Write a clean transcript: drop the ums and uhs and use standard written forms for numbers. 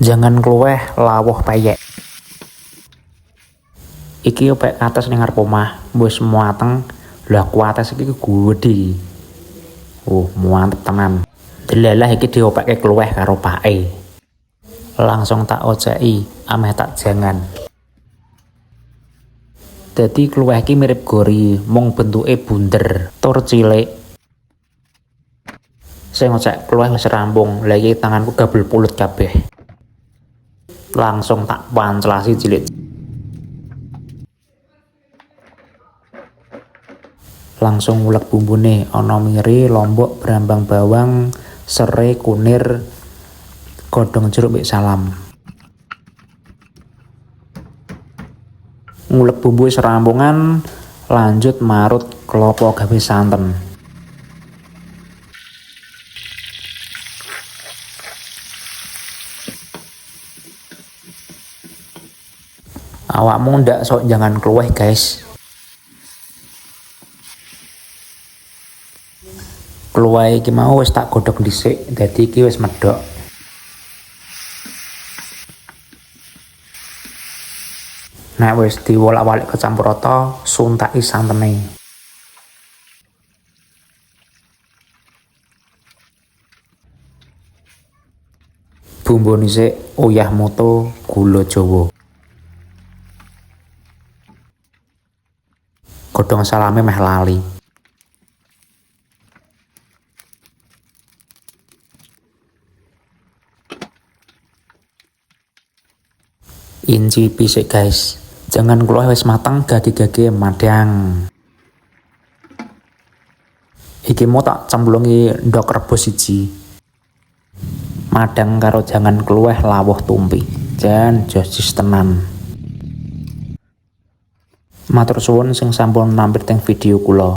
Jangan kluweh lawuh peyek. Iki opek atas ning ngarep omah, wis mateng. Lah kuates iki gedhe. Mantep tenan. Delalah iki diopekke kluweh karo pake. Langsung tak oceki, ameh tak jangan. Dadi kluweh iki mirip gori, mung bentuke bunder, tur cilik. Sing ngocek kluweh wis rampung, lah iki tanganku gabel pulut kabeh. Langsung tak pancelasi cilik. Langsung ngulek bumbune, ana miri, lombok, brambang bawang, serai, kunir, godhong jeruk mbek salam. Ngulek bumbu serampungan, lanjut marut klopo gawe santen. Awakmu ndak sok jangan kluweh guys. Kluweh iki mau wis tak godhog dhisik, dadi iki wis medhok. Nek wis diwolak-walik kecampur rata, suntaki santene. Bumbu dhisik, uyah moto, gula Jawa. Godhong salame meh lali. Inci pisik guys. Jangan kluweh wis mateng gage-gage madang. Iki mau tak cemplungi ndok rebus siji. Madang karo jangan kluweh lawuh tumpi. Jan josis tenan. Matur suwun sing sampun mampir teng video kula.